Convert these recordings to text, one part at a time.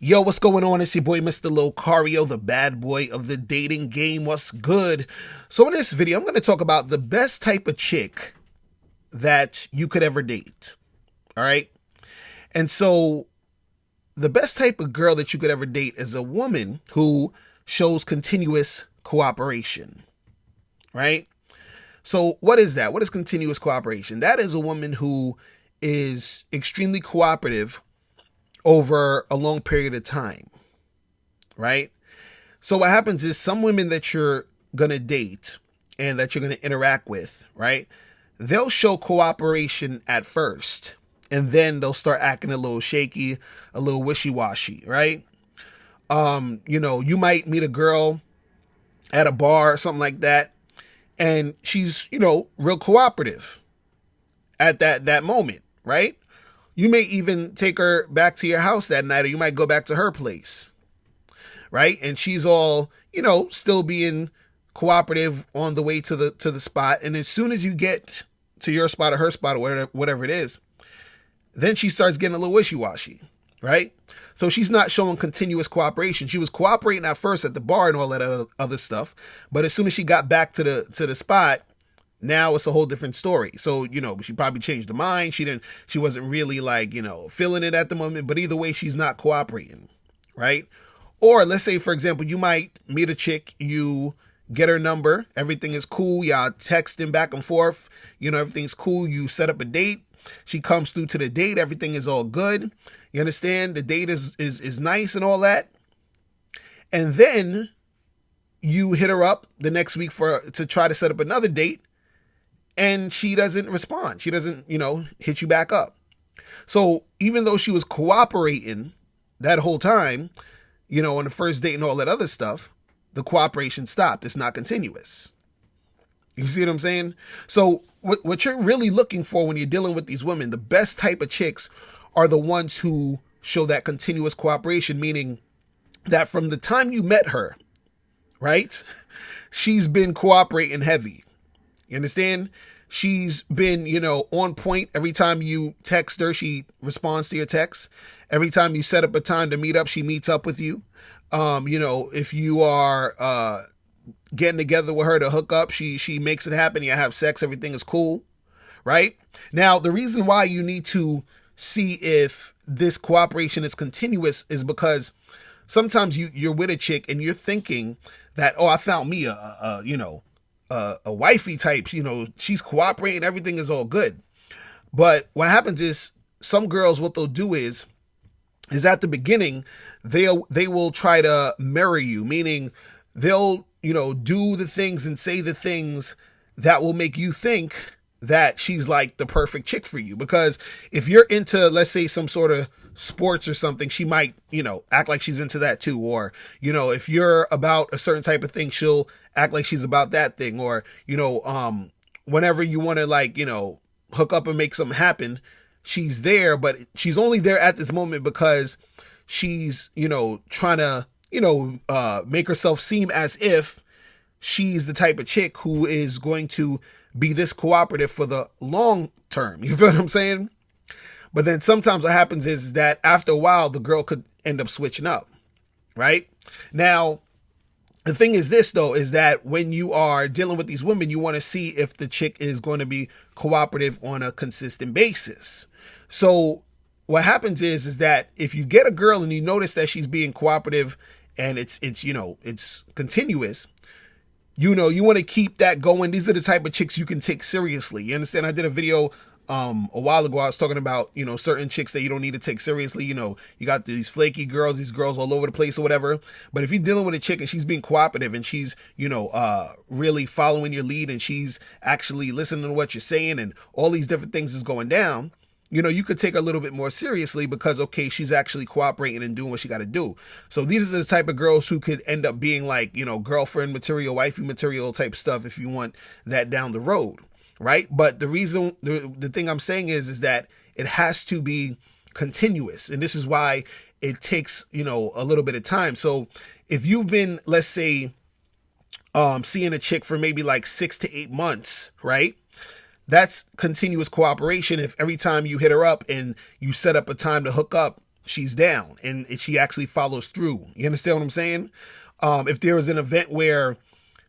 Yo, what's going on? It's your boy, Mr. Locario, the bad boy of the dating game. What's good? So in this video, I'm going to talk about the best type of chick that you could ever date. All right. And so the best type of girl that you could ever date is a woman who shows continuous cooperation. Right. So what is that? What is continuous cooperation? That is a woman who is extremely cooperative over a long period of time, right? So what happens is some women that you're going to date and that you're going to interact with, right? They'll show cooperation at first, and then they'll start acting a little shaky, a little wishy-washy, right? You might meet a girl at a bar or something like that, and she's, real cooperative at that moment, right? You may even take her back to your house that night, or you might go back to her place, right? And she's all, still being cooperative on the way to the spot. And as soon as you get to your spot or her spot or whatever it is, then she starts getting a little wishy-washy, right? So she's not showing continuous cooperation. She was cooperating at first at the bar and all that other stuff, but as soon as she got back to the spot, now it's a whole different story. So, she probably changed her mind. She wasn't really feeling it at the moment, but either way, she's not cooperating, right? Or let's say, for example, you might meet a chick, you get her number, everything is cool, y'all texting back and forth, everything's cool, you set up a date, she comes through to the date, everything is all good, you understand, the date is nice and all that, and then you hit her up the next week to try to set up another date, and she doesn't respond. She doesn't, hit you back up. So even though she was cooperating that whole time, on the first date and all that other stuff, the cooperation stopped. It's not continuous. You see what I'm saying? So what you're really looking for when you're dealing with these women, the best type of chicks are the ones who show that continuous cooperation, meaning that from the time you met her, right, she's been cooperating heavy. You understand? She's been, on point. Every time you text her, she responds to your text. Every time you set up a time to meet up, she meets up with you. If you are getting together with her to hook up, she makes it happen. You have sex. Everything is cool, right? Now, the reason why you need to see if this cooperation is continuous is because sometimes you're with a chick and you're thinking that, oh, I found me a wifey type, she's cooperating, everything is all good. But what happens is some girls, what they'll do is at the beginning, they will try to mirror you, meaning they'll, do the things and say the things that will make you think that she's like the perfect chick for you. Because if you're into, let's say, some sort of sports or something, she might, act like she's into that too. Or, if you're about a certain type of thing, she'll act like she's about that thing. Or, whenever you want to hook up and make something happen, she's there, but she's only there at this moment because she's, trying to, make herself seem as if she's the type of chick who is going to be this cooperative for the long term. You feel what I'm saying? But then sometimes what happens is that after a while, the girl could end up switching up, right? Now, the thing is this, though, is that when you are dealing with these women, you want to see if the chick is going to be cooperative on a consistent basis. So what happens is that if you get a girl and you notice that she's being cooperative and it's continuous, you want to keep that going. These are the type of chicks you can take seriously. You understand? I did a video a while ago. I was talking about, certain chicks that you don't need to take seriously. You got these flaky girls, these girls all over the place or whatever. But if you're dealing with a chick and she's being cooperative and she's, really following your lead and she's actually listening to what you're saying and all these different things is going down, you could take a little bit more seriously because, okay, she's actually cooperating and doing what she got to do. So these are the type of girls who could end up being like, girlfriend material, wifey material type stuff if you want that down the road, right? But the reason, the thing I'm saying is that it has to be continuous. And this is why it takes, a little bit of time. So if you've been, let's say, seeing a chick for maybe like 6 to 8 months, right? That's continuous cooperation. If every time you hit her up and you set up a time to hook up, she's down and she actually follows through. You understand what I'm saying? If there was an event where,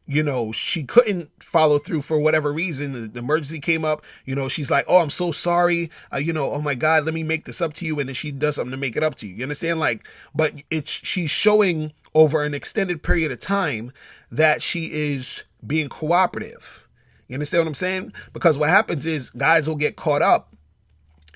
you know, she couldn't follow through for whatever reason, the emergency came up, you know, she's like, oh, I'm so sorry, you know, oh my God, let me make this up to you, and then she does something to make it up to you. You understand? Like, but she's showing over an extended period of time that she is being cooperative. You understand what I'm saying? Because what happens is guys will get caught up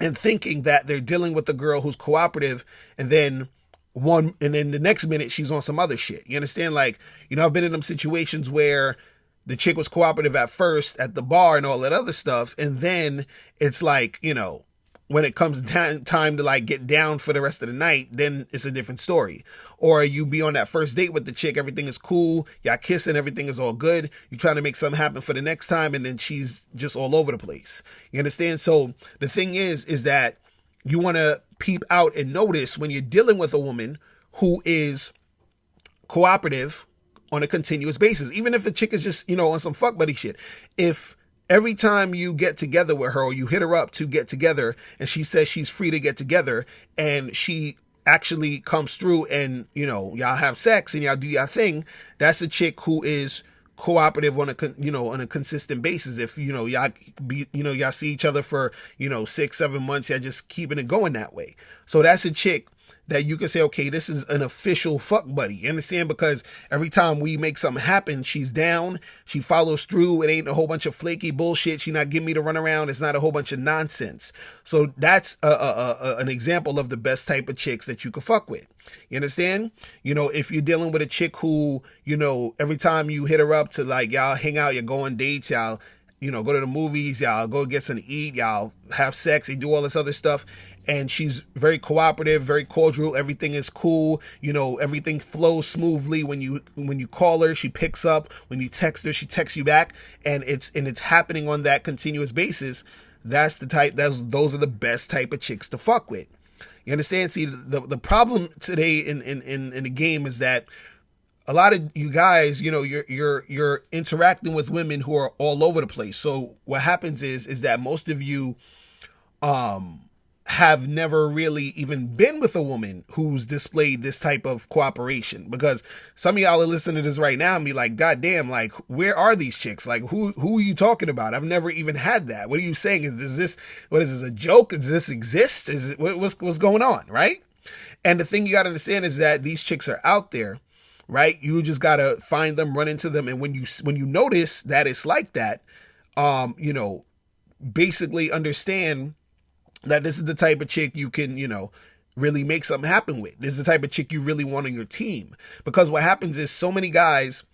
and thinking that they're dealing with a girl who's cooperative, and then the next minute she's on some other shit. You understand? Like, you know, I've been in them situations where the chick was cooperative at first at the bar and all that other stuff, and then it's like, you know, when it comes time to like get down for the rest of the night, then it's a different story. Or you be on that first date with the chick, everything is cool, y'all kissing, everything is all good, you trying to make something happen for the next time, and then she's just all over the place. You understand? So the thing is that you want to peep out and notice when you're dealing with a woman who is cooperative on a continuous basis, even if the chick is just, you know, on some fuck buddy shit. If every time you get together with her or you hit her up to get together and she says she's free to get together and she actually comes through and, you know, y'all have sex and y'all do y'all thing, that's a chick who is cooperative on a, you know, on a consistent basis. If, you know, y'all see each other for, you know, 6-7 months, y'all just keeping it going that way. So that's a chick that you can say, okay, this is an official fuck buddy. You understand? Because every time we make something happen, she's down, she follows through. It ain't a whole bunch of flaky bullshit. She not giving me to run around. It's not a whole bunch of nonsense. So that's an example of the best type of chicks that you can fuck with. You understand? You know, if you're dealing with a chick who, you know, every time you hit her up to like, y'all hang out, you go on dates, y'all, you know, go to the movies, y'all go get something to eat, y'all have sex, you do all this other stuff, and she's very cooperative, very cordial, everything is cool, you know, everything flows smoothly. When you call her, she picks up. When you text her, she texts you back, and it's happening on that continuous basis. Those are the best type of chicks to fuck with. You understand? See, the problem today in the game is that a lot of you guys, you know, you're interacting with women who are all over the place. So what happens is that most of you have never really even been with a woman who's displayed this type of cooperation, because some of y'all are listening to this right now and be like, God damn, like, where are these chicks? Like, who are you talking about? I've never even had that. What are you saying? Is this a joke? Does this exist? Is it, what's going on? Right? And the thing you got to understand is that these chicks are out there, right? You just got to find them, run into them. And when you notice that it's like that, you know, basically understand that this is the type of chick you can, you know, really make something happen with. This is the type of chick you really want on your team. Because what happens is so many guys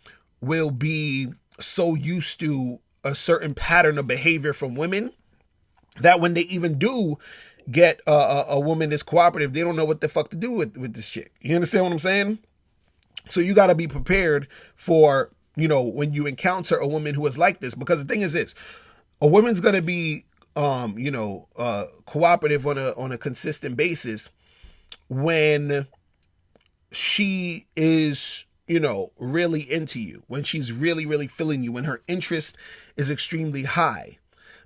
will be so used to a certain pattern of behavior from women that when they even do get a woman that's cooperative, they don't know what the fuck to do with this chick. You understand what I'm saying? So you got to be prepared for, you know, when you encounter a woman who is like this. Because the thing is this, a woman's going to be cooperative on a consistent basis when she is, you know, really into you, when she's really, really feeling you, when her interest is extremely high.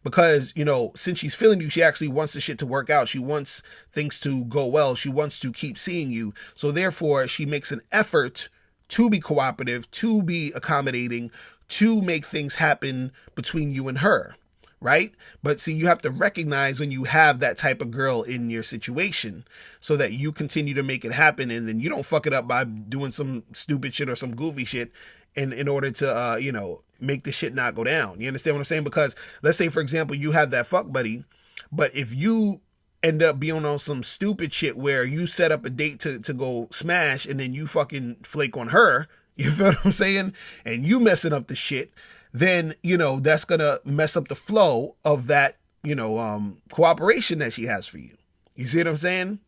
Because, you know, since she's feeling you, she actually wants the shit to work out. She wants things to go well. She wants to keep seeing you. So therefore, she makes an effort to be cooperative, to be accommodating, to make things happen between you and her. Right? But see, you have to recognize when you have that type of girl in your situation so that you continue to make it happen, and then you don't fuck it up by doing some stupid shit or some goofy shit in order to, you know, make the shit not go down. You understand what I'm saying? Because let's say, for example, you have that fuck buddy, but if you end up being on some stupid shit where you set up a date to go smash and then you fucking flake on her, you feel what I'm saying? And you messing up the shit, then, you know, that's going to mess up the flow of that, you know, cooperation that she has for you. You see what I'm saying?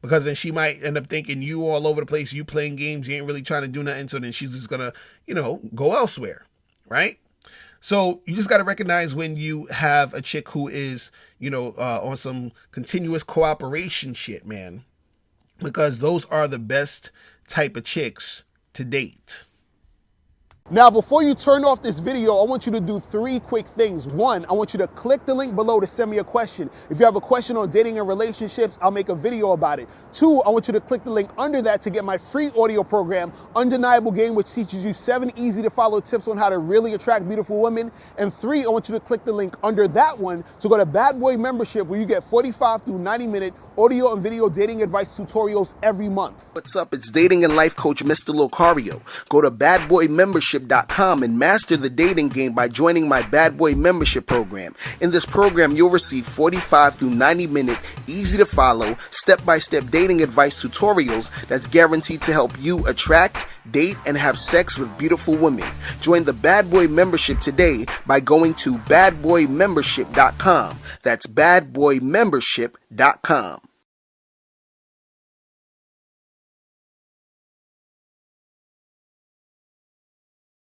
Because then she might end up thinking you all over the place, you playing games, you ain't really trying to do nothing. So then she's just going to, you know, go elsewhere. Right? So you just got to recognize when you have a chick who is, you know, on some continuous cooperation shit, man. Because those are the best type of chicks to date. Now, before you turn off this video, I want you to do 3 quick things. 1, I want you to click the link below to send me a question. If you have a question on dating and relationships, I'll make a video about it. 2, I want you to click the link under that to get my free audio program, Undeniable Game, which teaches you 7 easy to follow tips on how to really attract beautiful women. And 3, I want you to click the link under that one to go to Bad Boy Membership, where you get 45 through 90-minute audio and video dating advice tutorials every month. What's up? It's dating and life coach Mr. Locario. Go to badboymembership.com and master the dating game by joining my Bad Boy Membership program. In this program, you'll receive 45 through 90-minute, easy to follow, step-by-step dating advice tutorials that's guaranteed to help you attract, date, and have sex with beautiful women. Join the Bad Boy Membership today by going to badboymembership.com. That's badboymembership.com.